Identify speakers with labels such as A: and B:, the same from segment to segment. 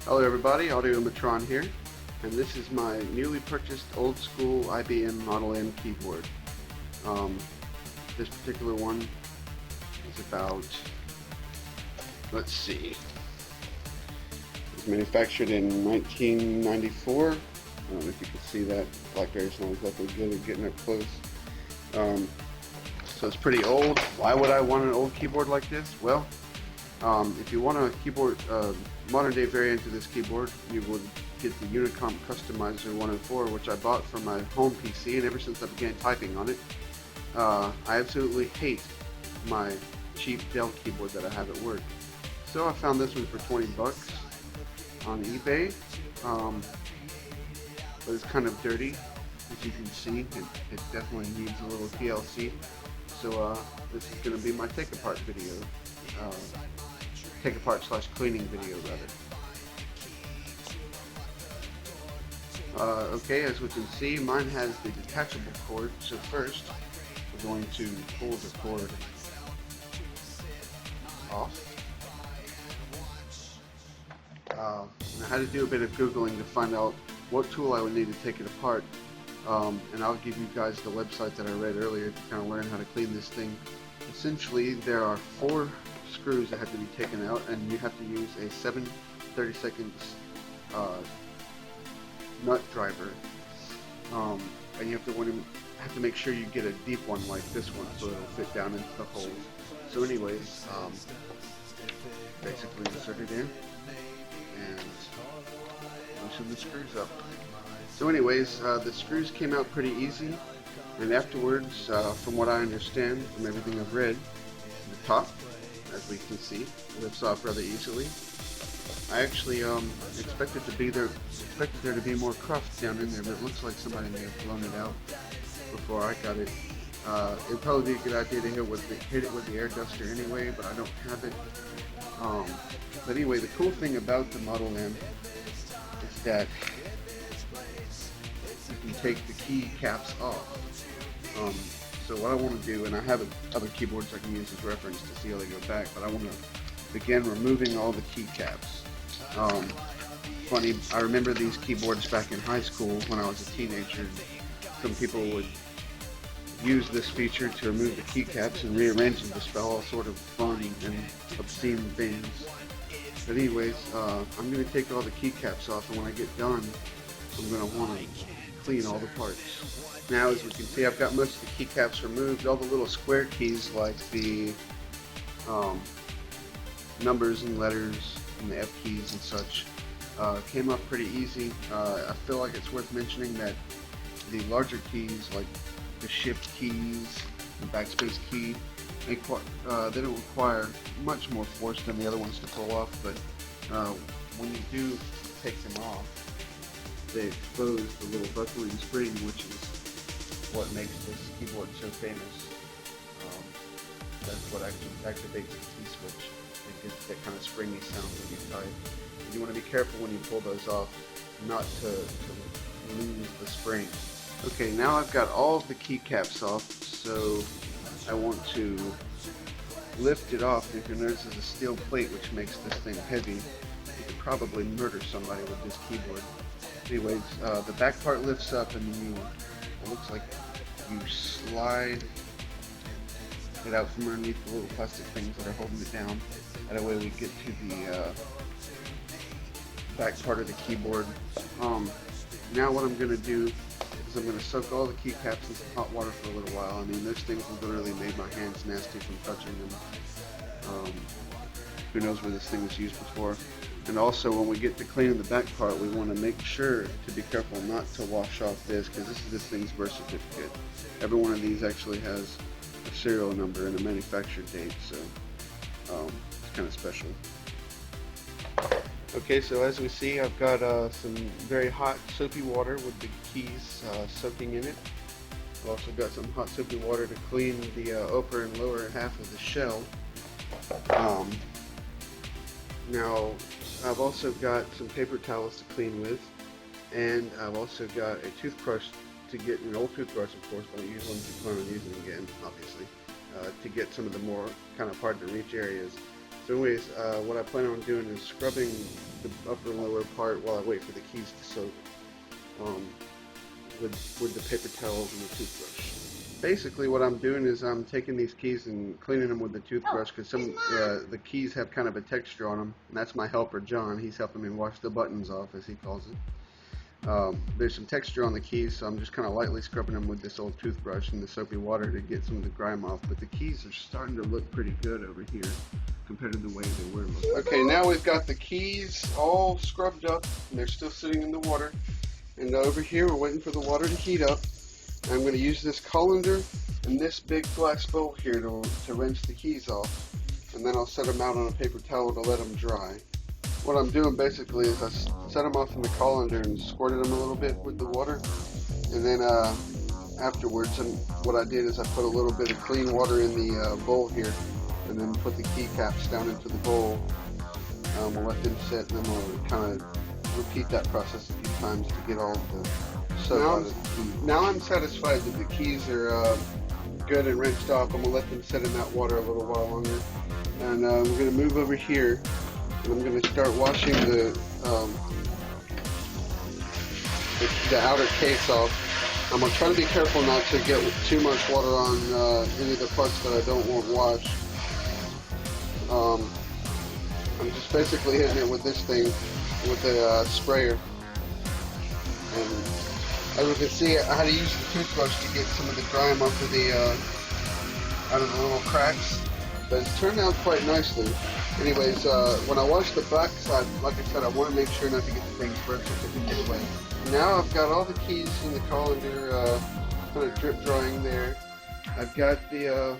A: Hello everybody, Audiomatron here, and this is my newly purchased old school IBM Model M keyboard. This particular one is about, let's see, it was manufactured in 1994. I don't know if you can see that. Blackberry's not exactly good at getting up close. So it's pretty old. Why would I want an old keyboard like this? Well, if you want a keyboard, modern day variant of this keyboard, you would get the Unicomp Customizer 104, which I bought for my home PC, and ever since I began typing on it, I absolutely hate my cheap Dell keyboard that I have at work. So I found this one for 20 bucks on eBay, but it's kind of dirty. As you can see, it definitely needs a little TLC. So this is going to be my take-apart video. Take-apart/cleaning video, rather. Okay, as we can see, mine has the detachable cord. So first, we're going to pull the cord off. I had to do a bit of Googling to find out what tool I would need to take it apart. And I'll give you guys the website that I read earlier to kind of learn how to clean this thing. Essentially, there are 4 screws that have to be taken out, and you have to use a 7/32 nut driver, and you have to make sure you get a deep one like this one so it'll fit down into the holes. So anyways, basically insert it in and loosen the screws up. So anyways, the screws came out pretty easy, and afterwards, from what I understand from everything I've read, the top, as we can see, lifts off rather easily. I actually expected there to be more cruft down in there, but it looks like somebody may have blown it out before I got it. It'd probably be a good idea to hit it with the air duster anyway, but I don't have it. But anyway, the cool thing about the Model M is that you can take the key caps off. So what I want to do, and I have other keyboards I can use as reference to see how they go back, but I want to begin removing all the keycaps. Funny, I remember these keyboards back in high school when I was a teenager. Some people would use this feature to remove the keycaps and rearrange them to spell all sort of fun and obscene things. But anyways, I'm going to take all the keycaps off, and when I get done, I'm going to want to clean all the parts. Now, as we can see, I've got most of the keycaps removed. All the little square keys, like the numbers and letters and the F keys and such, came up pretty easy. I feel like it's worth mentioning that the larger keys, like the shift keys, the backspace key, they don't require much more force than the other ones to pull off, but when you do take them off, they expose the little buckling spring, which is what makes this keyboard so famous. That's what actually activates the key switch and gets that kind of springy sound when you type. You want to be careful when you pull those off not to lose the spring. Okay, now I've got all of the keycaps off, so I want to lift it off. If you notice, there's a steel plate which makes this thing heavy. You could probably murder somebody with this keyboard. Anyways, the back part lifts up, and it looks like you slide it out from underneath the little plastic things that are holding it down. That way we get to the back part of the keyboard. Now what I'm going to do is I'm going to soak all the keycaps in some hot water for a little while. I mean, those things have literally made my hands nasty from touching them. Who knows where this thing was used before. And also, when we get to cleaning the back part, we want to make sure to be careful not to wash off this, because this is this thing's birth certificate. Every one of these actually has a serial number and a manufacture date, so it's kind of special. Okay, so as we see, I've got some very hot soapy water with the keys soaking in it. I've also got some hot soapy water to clean the upper and lower half of the shell. Now, I've also got some paper towels to clean with, and I've also got a toothbrush to get, an old toothbrush of course, but I use one to plan on using again, obviously, to get some of the more kind of hard to reach areas. So anyways, what I plan on doing is scrubbing the upper and lower part while I wait for the keys to soak with the paper towels and the toothbrush. Basically what I'm doing is I'm taking these keys and cleaning them with the toothbrush because the keys have kind of a texture on them, and that's my helper John. He's helping me wash the buttons off, as he calls it. There's some texture on the keys, so I'm just kind of lightly scrubbing them with this old toothbrush and the soapy water to get some of the grime off, but the keys are starting to look pretty good over here compared to the way they were looking. Okay, now we've got the keys all scrubbed up and they're still sitting in the water, and over here we're waiting for the water to heat up. I'm going to use this colander and this big glass bowl here to rinse the keys off, and then I'll set them out on a paper towel to let them dry. What I'm doing basically is I set them off in the colander and squirted them a little bit with the water, and then afterwards, and what I did is I put a little bit of clean water in the bowl here, and then put the key caps down into the bowl. We'll let them sit, and then we'll kind of repeat that process a few times to get all the soap out of the key. Now I'm satisfied that the keys are good and rinsed off. I'm going to let them sit in that water a little while longer, and we're going to move over here. And I'm going to start washing the outer case off. I'm going to try to be careful not to get too much water on any of the parts that I don't want washed. I'm just basically hitting it with this thing, with the sprayer. And as you can see, I had to use the toothbrush to get some of the grime off of out of the little cracks. But it's turned out quite nicely. Anyways, when I wash the back side, like I said, I want to make sure not to get the things burnt so they can get away. Now I've got all the keys in the colander kind of drip drying there. I've got the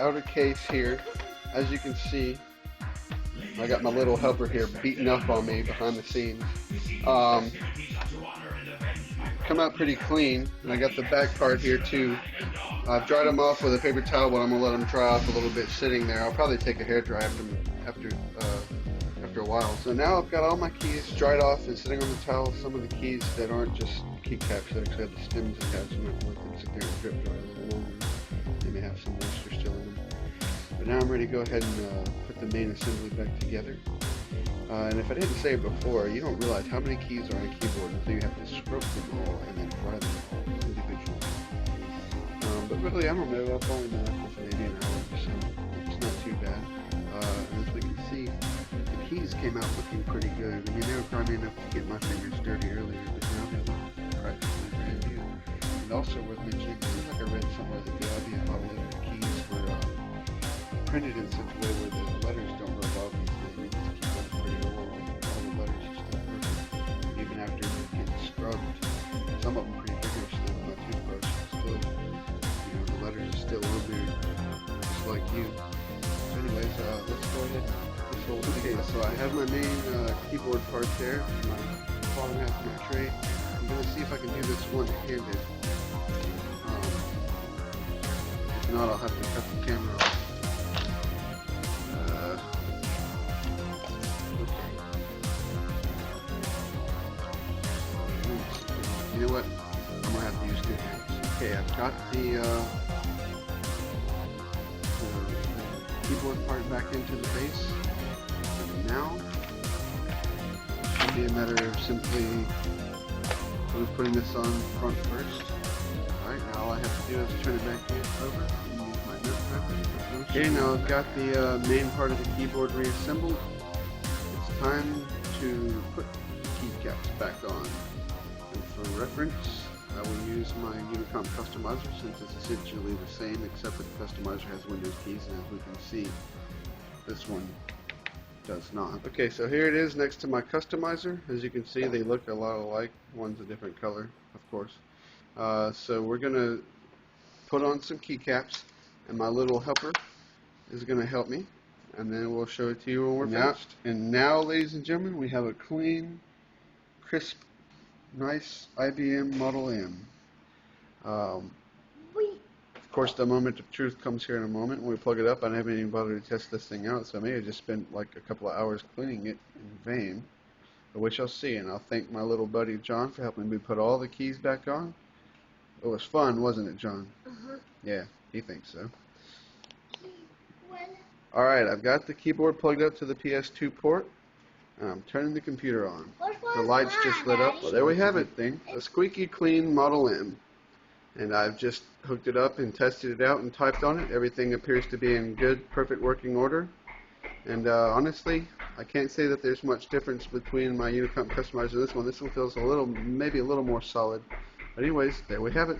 A: outer case here. As you can see, I got my little helper here beating up on me behind the scenes. Come out pretty clean, and I got the back part here too. I've dried them off with a paper towel, but I'm going to let them dry off a little bit sitting there. I'll probably take a hair dry after a while. So now I've got all my keys dried off and sitting on the towel. Some of the keys that aren't just key caps, that actually have the stems attached, and I let them sit there and drip dry a little longer. They may have some moisture still in them. But now I'm ready to go ahead and put the main assembly back together. And if I didn't say it before, you don't realize how many keys are on a keyboard until you have to scrub them all and then dry them all individually. But really, I don't know, I've only been at this maybe an hour, so it's not too bad. And as we can see, the keys came out looking pretty good. I mean, they were grimy enough to get my fingers dirty earlier, but now they look practically brand new. And also worth mentioning, it seems like I read somewhere that the IBM Model M keys were printed in such a way where the letters don't rub off easily. They just keep them pretty old, and all the letters are still perfect. Even after getting scrubbed, some of them pretty vigorously with my toothbrush, still, the letters are still on there, just like you. So anyways, let's go ahead and put this whole thing. Okay, so I have my main keyboard part there, my bottom half of my tray. I'm going to see if I can do this one-handed. If not, I'll have to cut the camera off. You know what? I'm going to have to use two hands. Okay, I've got the keyboard part back into the base. And now, it should be a matter of simply putting this on front first. Alright, now all I have to do is turn it back over and use my notepad. Okay, now I've got the main part of the keyboard reassembled. It's time to put the keycaps back on. And for reference, I will use my Unicom customizer since it's essentially the same, except that the customizer has Windows keys, and as we can see, this one does not. Okay, so here it is next to my customizer. As you can see, they look a lot alike. One's a different color, of course. So we're going to put on some keycaps, and my little helper is going to help me, and then we'll show it to you when we're finished. And now, ladies and gentlemen, we have a clean, crisp, nice IBM Model M. Of course, the moment of truth comes here in a moment. When we plug it up, I haven't even bothered to test this thing out, so I may have just spent like a couple of hours cleaning it in vain. But we shall see, and I'll thank my little buddy John for helping me put all the keys back on. It was fun, wasn't it, John? Uh-huh. Yeah, he thinks so. Alright, I've got the keyboard plugged up to the PS2 port. I'm turning the computer on. The lights just lit up. Well, there we have it. A squeaky clean Model M. And I've just hooked it up and tested it out and typed on it. Everything appears to be in good, perfect working order. And honestly, I can't say that there's much difference between my Unicomp customizer and this one. This one feels maybe a little more solid. But anyways, there we have it.